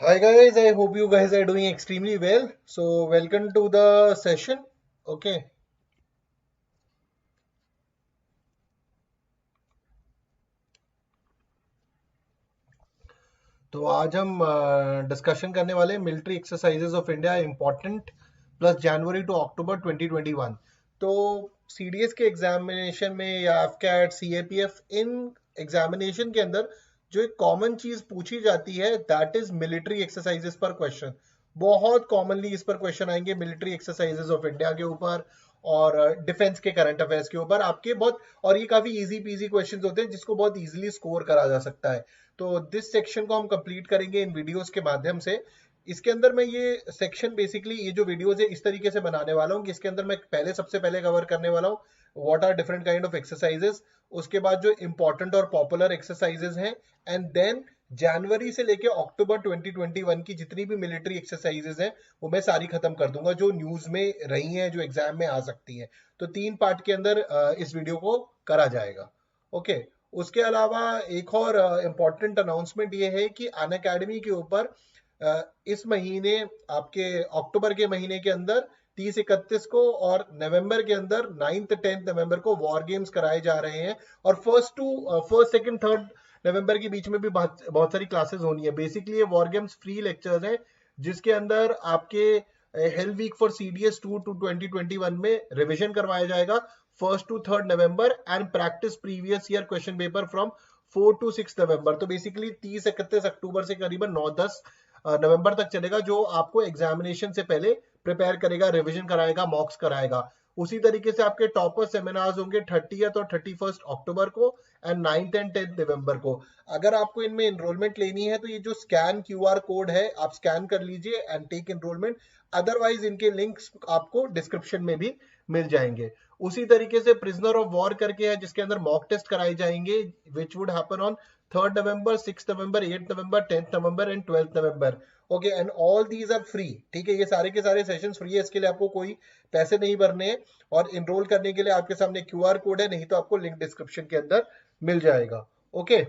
Hi guys, I hope you guys are doing extremely well. So welcome to the session. Okay, तो आज हम discussion करने वाले हैं military exercises of India important plus जनवरी to October 2021। तो CDS के एग्जामिनेशन में या एफकैट सीएपीएफ इन एग्जामिनेशन के अंदर जो एक कॉमन चीज पूछी जाती है दैट इज मिलिट्री एक्सरसाइजेस पर क्वेश्चन। बहुत कॉमनली इस पर क्वेश्चन आएंगे मिलिट्री एक्सरसाइजेस ऑफ इंडिया के ऊपर और डिफेंस के करंट अफेयर्स के ऊपर आपके बहुत। और ये काफी इजी पीजी क्वेश्चंस होते हैं जिसको बहुत इजीली स्कोर करा जा सकता है। तो दिस सेक्शन को हम कंप्लीट करेंगे इन वीडियोस के माध्यम से। इसके अंदर मैं ये सेक्शन बेसिकली ये जो वीडियोस है इस तरीके से बनाने वाला हूँ कि इसके अंदर मैं पहले सबसे पहले कवर करने वाला हूँ what are different kind of exercises. उसके बाद जो इंपॉर्टेंट और पॉपुलर एक्सरसाइजेस हैं एंड देन जनवरी से लेके अक्टूबर 2021 की जितनी भी मिलिट्री एक्सरसाइजेस हैं वो मैं सारी खत्म कर दूंगा जो न्यूज में रही हैं जो एग्जाम में आ सकती हैं। तो 3 पार्ट के अंदर इस वीडियो को करा जाएगा। ओके। उसके अलावा एक और इम्पॉर्टेंट अनाउंसमेंट ये है कि अन अकेडमी के ऊपर इस महीने आपके अक्टूबर के महीने के अंदर 30-31 को और नवंबर के अंदर 9th-10th नवंबर को वॉर गेम्स कराए जा रहे हैं। और फर्स्ट सेकंड थर्ड नवंबर के बीच में भी बहुत बहुत सारी क्लासेस होनी है। बेसिकली ये वॉर गेम्स फ्री लेक्चर्स हैं जिसके अंदर आपके health week for CDS 2 to 2021 में रिवीजन करवाया जाएगा 1st to 3rd November and practice previous year question paper from 4 to 6 नवंबर। तो बेसिकली 30-31 अक्टूबर से करीबन 9-10 नवंबर तक चलेगा जो आपको एग्जामिनेशन से पहले प्रिपेयर करेगा, रिवीजन कराएगा, मॉक्स कराएगा। उसी तरीके से आपके टॉपर सेमिनार्स होंगे 30th और 31st अक्टूबर को एंड 9th एंड 10th नवंबर को। अगर आपको इनमें एनरोलमेंट लेनी है तो ये जो स्कैन क्यूआर कोड है आप स्कैन कर लीजिए एंड टेक एनरोलमेंट। अदरवाइज इनके लिंक्स आपको डिस्क्रिप्शन में भी मिल जाएंगे। उसी तरीके से प्रिजनर ऑफ वॉर करके है जिसके अंदर मॉक टेस्ट कराए जाएंगे which would happen on 3rd November, 6th November, 8th November, 10th November and 12th November. Okay and all these are free. ठीक है, ये सारे के सारे सेशन फ्री है, इसके लिए आपको कोई पैसे नहीं भरने हैं। और इनरोल करने के लिए आपके सामने क्यूआर कोड है, नहीं तो आपको लिंक डिस्क्रिप्शन के अंदर मिल जाएगा। ओके।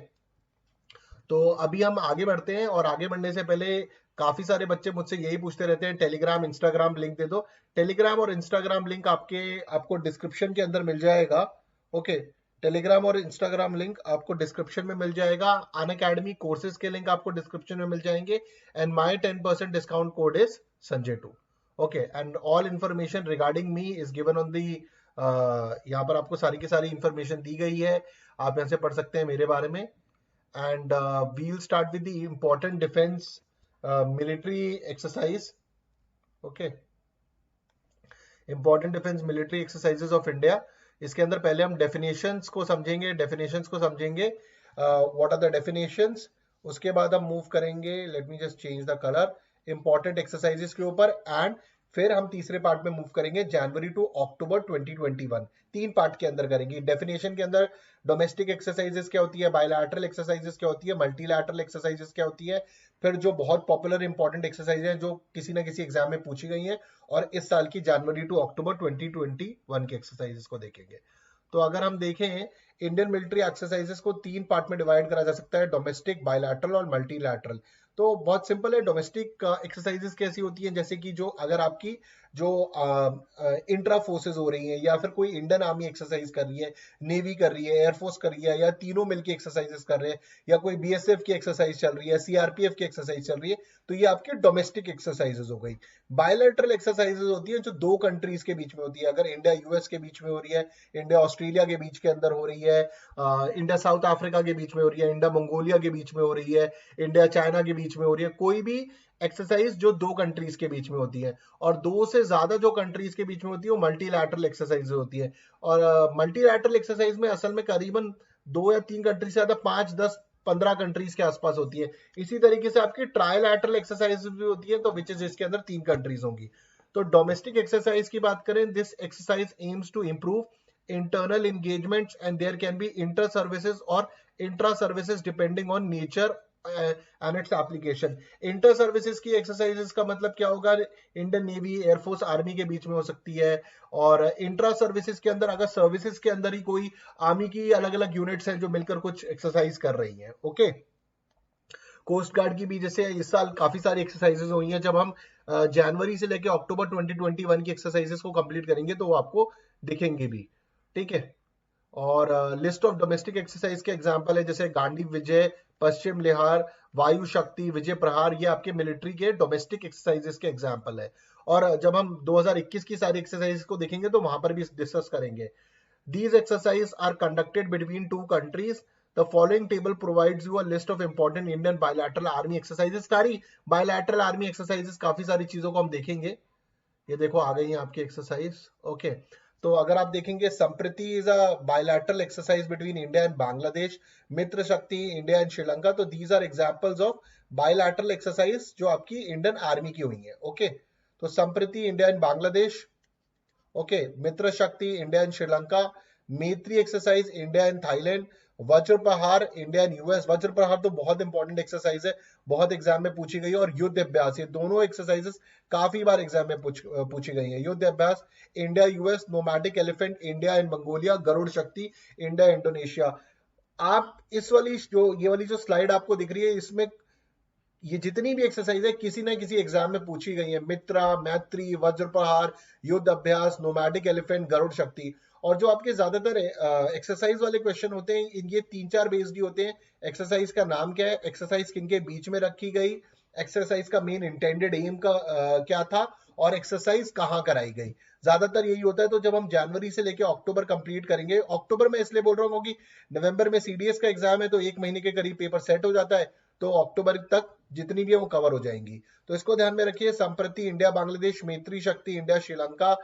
तो अभी हम आगे बढ़ते हैं और आगे बढ़ने से पहले काफी सारे बच्चे मुझसे यही पूछते रहते हैं टेलीग्राम इंस्टाग्राम लिंक दे दो। टेलीग्राम और इंस्टाग्राम लिंक आपको डिस्क्रिप्शन के अंदर मिल जाएगा। ओके। टेलीग्राम और इंस्टाग्राम लिंक आपको डिस्क्रिप्शन में मिल जाएगा। अन अकेडमी कोर्सेज के लिंक आपको डिस्क्रिप्शन में मिल जाएंगे and my 10% discount code is Sanjay 2। Okay and all information regarding me is given on the. यहाँ पर आपको सारी की सारी इंफॉर्मेशन दी गई है, आप यहाँ से पढ़ सकते हैं मेरे बारे में। And we'll start with the important defense military exercise. Okay, important defense military exercises of India। इसके अंदर पहले हम definitions को समझेंगे, what are the definitions। उसके बाद हम मूव करेंगे, let me just change the color, important exercises के ऊपर एंड फिर हम तीसरे पार्ट में मूव करेंगे जनवरी टू अक्टूबर 2021। 3 पार्ट के अंदर करेंगे। डेफिनेशन के अंदर डोमेस्टिक एक्सरसाइजेस क्या होती है, बायलैटरल एक्सरसाइजेस क्या होती है, मल्टीलैटरल एक्सरसाइजेस क्या होती है, फिर जो बहुत पॉपुलर इंपॉर्टेंट एक्सरसाइज है जो किसी ना किसी एग्जाम में पूछी गई है, और इस साल की जनवरी टू अक्टूबर 2021 के एक्सरसाइजेस को देखेंगे। तो अगर हम देखें इंडियन मिलिट्री एक्सरसाइजेस को 3 पार्ट में डिवाइड करा जा सकता है, डोमेस्टिक, बायलैटरल और मल्टीलैटरल। तो बहुत सिंपल है। डोमेस्टिक एक्सरसाइजेस कैसी होती हैं, जैसे कि जो अगर आपकी जो इंट्रा फोर्सेस हो रही हैं या फिर कोई इंडियन आर्मी एक्सरसाइज कर रही है, नेवी कर रही है, एयरफोर्स कर रही है, या तीनों मिलकर एक्सरसाइजेस कर रहे हैं, या कोई बीएसएफ की एक्सरसाइज चल रही है, सीआरपीएफ की एक्सरसाइज चल रही है, तो ये आपकी डोमेस्टिक एक्सरसाइजेस हो गई। बायलैटरल एक्सरसाइजेस होती है जो 2 कंट्रीज के बीच में होती है। अगर इंडिया यूएस के बीच में हो रही है, इंडिया ऑस्ट्रेलिया के बीच के अंदर हो रही है, इंडिया साउथ अफ्रीका के बीच में हो रही है, इंडिया मंगोलिया के बीच में हो रही है, इंडिया चाइना के बीच में हो रही है, कोई भी एक्सरसाइज जो 2 कंट्रीज के बीच में होती है। और 2 से ज्यादा जो कंट्रीज के बीच में होती है वो मल्टीलैटरल एक्सरसाइज होती है। और मल्टीलैटरल एक्सरसाइज में असल में करीबन 2 या 3 कंट्री से ज्यादा 5, 10, 15 कंट्रीज के आसपास होती है। इसी तरीके से आपकी ट्राइलैटरल एक्सरसाइज भी होती है, तो विच इज इसके अंदर 3 कंट्रीज होंगी। तो डोमेस्टिक एक्सरसाइज की बात करें, this exercise aims to improve internal engagements and there can be inter services or intra services depending on nature and its application। Inter services की एक्सरसाइजेस का मतलब क्या होगा, इंडियन नेवी, एयरफोर्स, आर्मी के बीच में हो सकती है। और इंट्रा सर्विसेज के अंदर अगर सर्विसेज के अंदर ही कोई आर्मी की अलग अलग यूनिट्स हैं जो मिलकर कुछ एक्सरसाइज कर रही हैं। ओके। कोस्ट गार्ड की भी जैसे इस साल काफी सारी एक्सरसाइजेस हुई हैं, जब हम जनवरी से लेके अक्टूबर 2021 की एक्सरसाइजेस को कंप्लीट करेंगे तो वो आपको दिखेंगे भी, ठीक है। और लिस्ट ऑफ डोमेस्टिक एक्सरसाइज के एग्जांपल है जैसे गांडी विजय, पश्चिम लिहार, वायु शक्ति, विजय प्रहार, ये आपके मिलिट्री के डोमेस्टिक एक्सरसाइजेस के एग्जांपल है। और जब हम 2021 की सारी एक्सरसाइज को देखेंगे तो वहां पर भी डिस्कस करेंगे। These exercises are conducted between two countries. The following table provides you a list of important Indian bilateral army exercises. सारी bilateral army exercises काफी सारी चीजों को हम देखेंगे। ये देखो आ गई है आपकी एक्सरसाइज, ओके। तो अगर आप देखेंगे Sampriti is a bilateral exercise between India and Bangladesh, Mitra Shakti India and Sri Lanka, तो these are examples of bilateral exercise जो आपकी इंडियन आर्मी की हुई है, ओके। तो संप्रति India and Bangladesh, okay, Mitra Shakti India and Sri Lanka, मैत्री एक्सरसाइज इंडिया एंड थाईलैंड, वज्र प्रहार इंडिया एंड यूएस। वज्र प्रहार तो बहुत इंपॉर्टेंट एक्सरसाइज है, बहुत एग्जाम में पूछी गई है। और युद्ध अभ्यास, ये दोनों एक्सरसाइजेस काफी बार एग्जाम में पूछी गई है। Yudh Abhyas India US, Nomadic Elephant India and Mongolia, Garuda Shakti India Indonesia. आप इस वाली ये वाली जो स्लाइड आपको दिख रही है, इसमें ये जितनी भी एक्सरसाइज है किसी ना किसी एग्जाम में पूछी गई है। मित्रा, मैत्री, वज्र प्रहार, युद्ध अभ्यास, नोमैटिक एलिफेंट, गरुड़ शक्ति। और जो आपके ज्यादातर एक्सरसाइज वाले क्वेश्चन होते हैं, ये 3-4 बेस्ड ही होते हैं। एक्सरसाइज का नाम क्या है, एक्सरसाइज किनके बीच में रखी गई, एक्सरसाइज का मेन इंटेंडेड एम का क्या था, और एक्सरसाइज कहाँ कराई गई, ज्यादातर यही होता है। तो जब हम जनवरी से लेके अक्टूबर कंप्लीट करेंगे, अक्टूबर में इसलिए बोल रहा हूँ क्योंकि नवंबर में सीडीएस का एग्जाम है, तो 1 महीने के करीब पेपर सेट हो जाता है, तो अक्टूबर तक जितनी भी है वो कवर हो जाएंगी। तो इसको ध्यान में रखिए। संप्रति इंडिया बांग्लादेश, मैत्री शक्ति इंडिया श्रीलंका,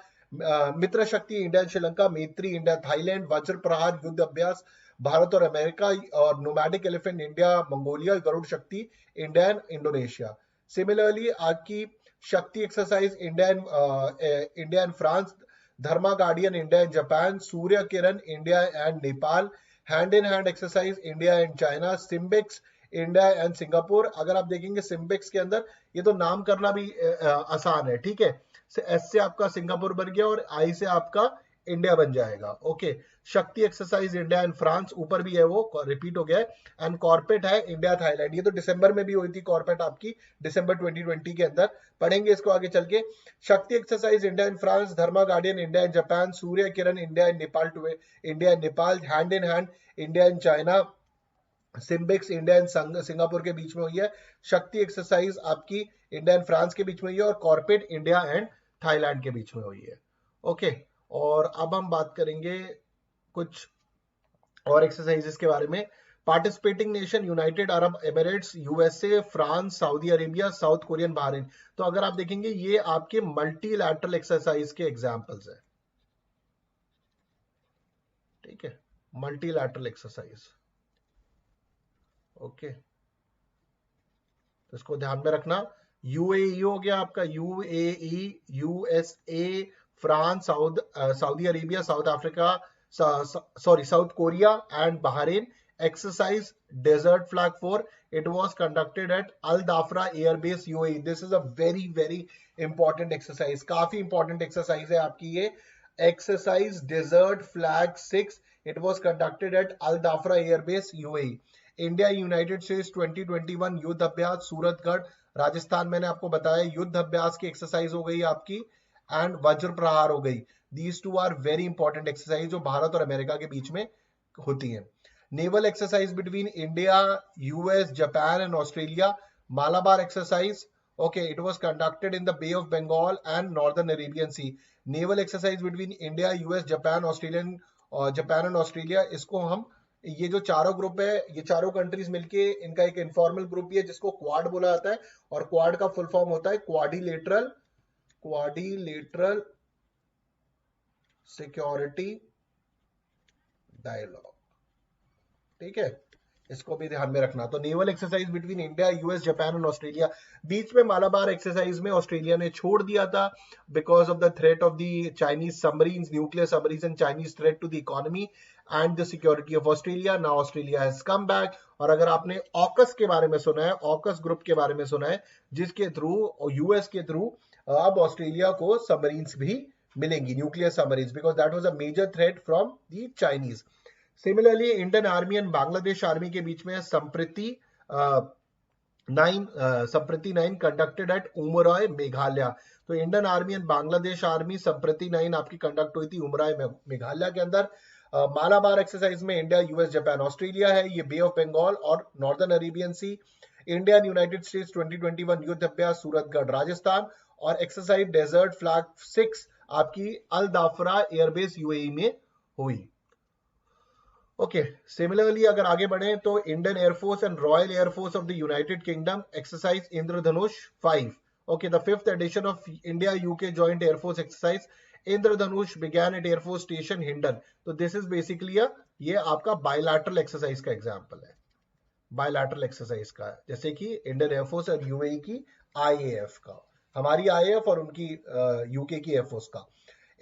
मित्र शक्ति इंडिया श्रीलंका, मैत्री इंडिया थाईलैंड, वज्र प्रहार युद्ध अभ्यास भारत और अमेरिका, और Nomadic Elephant India Mongolia, Garuda Shakti India and Indonesia. Similarly आपकी Shakti exercise India and France, Dharma Guardian India and Japan, Surya Kiran India and Nepal, hand in hand exercise India and China, SIMBEX India and Singapore. अगर आप देखेंगे सिम्बिक्स के अंदर, ये तो नाम करना भी आसान है, ठीक है। एस से आपका सिंगापुर बन गया और आई से आपका इंडिया बन जाएगा, ओके। शक्ति एक्सरसाइज इंडिया एंड फ्रांस, ऊपर भी है वो रिपीट हो गया है। एंड कॉर्पेट है इंडिया थाईलैंड, ये तो दिसंबर में भी हुई थी कॉर्पेट आपकी, दिसंबर 2020 के अंदर। पढ़ेंगे इसको आगे चल के। शक्ति exercise India and France, Dharma Guardian India and Japan, Surya Kiran India and Nepal, hand in hand India and China, SIMBEX India and Singapore के बीच में हुई है। शक्ति एक्सरसाइज आपकी इंडिया एंड फ्रांस के बीच में हुई है, और कॉर्पेट इंडिया एंड थाईलैंड के बीच में हुई है, ओके। और अब हम बात करेंगे कुछ और एक्सरसाइजेस के बारे में। Participating nation United Arab Emirates, USA, France, Saudi Arabia, south Korean, Bahrain. तो अगर आप देखेंगे ये आपके मल्टीलैटरल एक्सरसाइज के एग्जांपल्स है, ठीक है, मल्टीलैटरल एक्सरसाइज, ओके। तो इसको ध्यान में रखना। यूएई हो गया आपका, UAE, USA, France, Saudi Arabia, South Africa, South Korea and Bahrain. Exercise desert flag 4, it was conducted at Al Dhafra Air Base UAE. This is a very important exercise, काफी important exercise है आपकी ये। Exercise desert flag 6, it was conducted at Al Dhafra Air Base UAE. India United States 2021 Yudh अभ्यास सूरतगढ़ राजस्थान, मैंने आपको बताया युद्ध अभ्यास की एक्सरसाइज हो गई आपकी, एंड वज्र प्रहार हो गई। These two are very important exercise जो भारत और अमेरिका के बीच में होती है। Naval exercise between India, US, Japan and Australia, Malabar exercise, okay, it was conducted in the Bay of Bengal and northern Arabian Sea. Naval exercise between India, US, Japan and Australia, इसको हम, ये जो चारों ग्रुप है, ये चारों कंट्रीज मिलके इनका एक इनफॉर्मल ग्रुप भी है जिसको क्वाड बोला जाता है, और क्वाड का फुल फॉर्म होता है क्वाड्रिलेटरल सिक्योरिटी डायलॉग, ठीक है, इसको भी ध्यान में रखना। तो naval exercise between India, US, Japan and Australia. बीच में मालाबार एक्सरसाइज में ऑस्ट्रेलिया ने छोड़ दिया था because of the threat of the Chinese submarines, nuclear submarines and Chinese threat to the economy and the security of Australia. Now Australia has come back. और अगर आपने ऑकस के बारे में सुना है, ऑकस ग्रुप के बारे में सुना है, जिसके थ्रू यूएस के थ्रू अब ऑस्ट्रेलिया को सबमरीन्स भी मिलेंगी, nuclear submarines, because that was a major threat from the Chinese. Similarly Indian army and Bangladesh army के बीच में संप्रति संप्रति 9 कंडक्टेड एट उमराय मेघालय। तो Indian army and Bangladesh army संप्रति 9 आपकी कंडक्ट हुई थी उमराय मेघालय के अंदर। मालाबार एक्सरसाइज में इंडिया, यूएस, जापान, ऑस्ट्रेलिया है, ये बे ऑफ बंगाल और northern Arabian Sea. India and United States 2021 Yudh अभ्यास सूरतगढ़ राजस्थान। और एक्सरसाइज डेजर्ट फ्लैग 6 आपकी अल दाफरा एयरबेस यूएई में हुई। ओके, सिमिलरली अगर आगे बढ़े तो Indian air force and royal air force of the United kingdom exercise Indradhanush 5। Okay, the 5th edition of India UK joint air force exercise Indradhanush began at Air Force Station Hindon. तो this is basically ये आपका bilateral exercise का example है, bilateral exercise का, जैसे कि Indian air force और UAE की आईएएफ का, हमारी आईएएफ और उनकी यूके की एयरफोर्स का।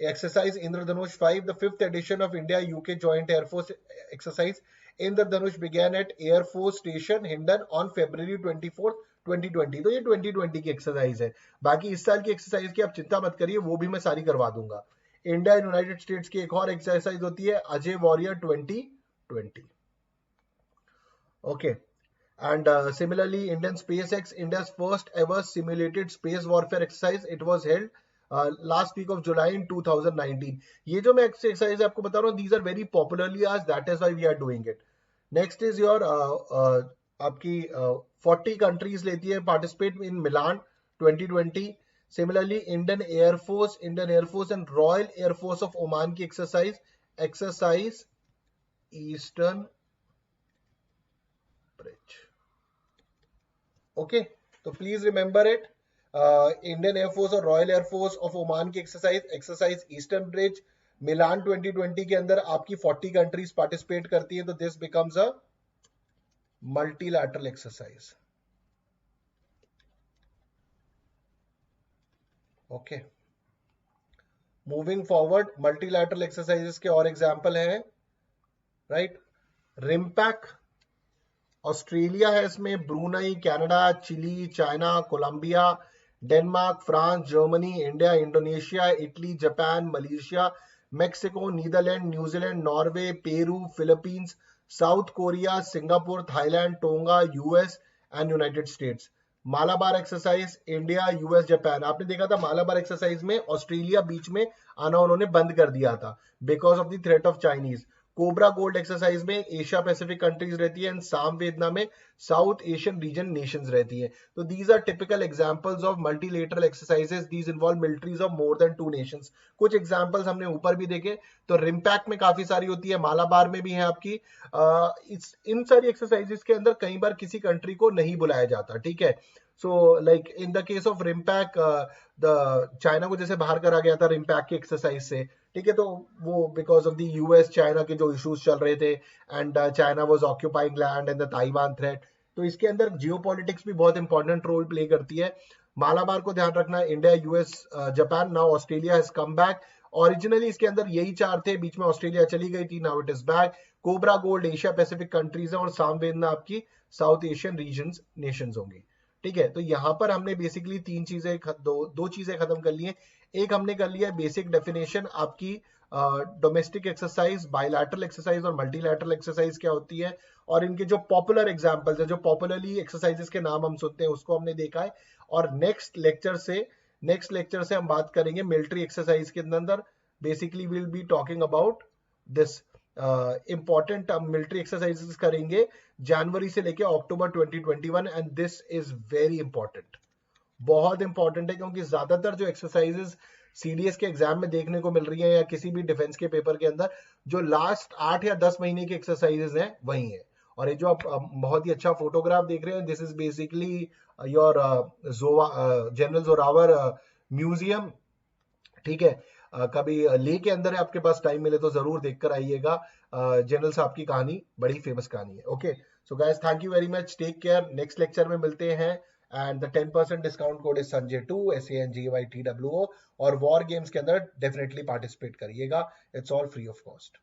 Exercise Indradhanush 5, the 5th edition of India-UK Joint Air Force exercise Indradhanush began at Air Force Station Hindon on February 24, 2020। तो ये 2020 की एक्सरसाइज है। बाकी इस साल की एक्सरसाइज की आप चिंता मत करिए, वो भी मैं सारी करवा दूंगा। इंडिया एंड यूनाइटेड स्टेट्स की एक और एक्सरसाइज होती है Ajay warrior 2020। Okay, and similarly Indian SpaceX, India's first ever simulated space warfare exercise, it was held last week of July in 2019। ये जो मैं एक्सरसाइज आपको बता रहा हूँ, these are very popularly asked, that is why we are doing it। next is your आपकी 40 countries लेती है participate in Milan 2020। similarly Indian Air Force and Royal Air Force of Oman की exercise Eastern Bridge। ओके, तो please remember it, Indian air force और royal air force of Oman की exercise eastern bridge मिलान 2020 के अंदर आपकी 40 कंट्रीज पार्टिसिपेट करती है। तो this becomes a multilateral exercise. Okay, moving forward, multilateral exercises के और एग्जांपल है, राइट, रिमपैक ऑस्ट्रेलिया है इसमें, Brunei, Canada, Chile, China, Colombia, Denmark, France, Germany, India, Indonesia, Italy, Japan, Malaysia, Mexico, Netherland, New Zealand, Norway, Peru, Philippines, South Korea, Singapore, Thailand, Tonga, US and United States. Malabar exercise India, US, Japan. आपने देखा था Malabar exercise में Australia बीच में आना उन्होंने बंद कर दिया था because of the threat of Chinese. Cobra gold exercise में एशिया पैसिफिक कंट्रीज रहती है एंड सामवेदना में साउथ एशियन रीजन नेशंस रहती है। तो these are typical examples of multilateral exercises, these involve militaries of more than 2 nations. कुछ examples हमने ऊपर भी देखे, तो रिमपैक में काफी सारी होती है, मालाबार में भी है आपकी। इन सारी एक्सरसाइजेस के अंदर कई बार किसी कंट्री को नहीं बुलाया जाता, ठीक है। So like in the case of RIMPAC, the China को जैसे बाहर करा गया था रिमपैक की एक्सरसाइज से, ठीक है, तो वो because of the US China के जो इश्यूज चल रहे थे and China was occupying land and the Taiwan threat, तो इसके अंदर जियोपॉलिटिक्स भी बहुत इंपॉर्टेंट रोल प्ले करती है। मालाबार को ध्यान रखना, India, US, Japan, now Australia has come back. Originally इसके अंदर यही 4 थे, बीच में ऑस्ट्रेलिया चली गई थी, now it is back. Cobra gold Asia Pacific countries है और सामवेदना आपकी साउथ एशियन रीजन्स नेशंस होंगी, ठीक है। तो यहाँ पर हमने बेसिकली 3 चीजें, दो चीजें खत्म कर ली है। एक हमने कर लिया बेसिक डेफिनेशन आपकी डोमेस्टिक एक्सरसाइज, बायलैटरल एक्सरसाइज और मल्टीलैटरल एक्सरसाइज क्या होती है, और इनके जो पॉपुलर एग्जांपल्स है, जो पॉपुलरली एक्सरसाइजेस के नाम हम सुनते हैं, उसको हमने देखा है। और नेक्स्ट लेक्चर से हम बात करेंगे मिलिट्री एक्सरसाइज के अंदर। Basically will be talking about this important military exercises करेंगे जनवरी से लेके अक्टूबर 2021 and this is very important, बहुत इंपॉर्टेंट है, क्योंकि ज्यादातर जो एक्सरसाइजेस सीडीएस के एग्जाम में देखने को मिल रही है या किसी भी डिफेंस के पेपर के अंदर, जो लास्ट 8 या 10 महीने की एक्सरसाइजेस हैं वही है। और ये जो आप बहुत ही अच्छा फोटोग्राफ देख रहे हैं, this is basically your general Zorawar museum, ठीक है। कभी ले के अंदर है, आपके पास टाइम मिले तो जरूर देखकर आइएगा। जनरल साहब की कहानी बड़ी फेमस कहानी है। Okay, so guys, thank you very much, take care, next lecture में मिलते हैं। And the 10% discount code is संजय2, SANJYTWO, और वॉर गेम्स के अंदर डेफिनेटली पार्टिसिपेट करिएगा, it's all free of cost.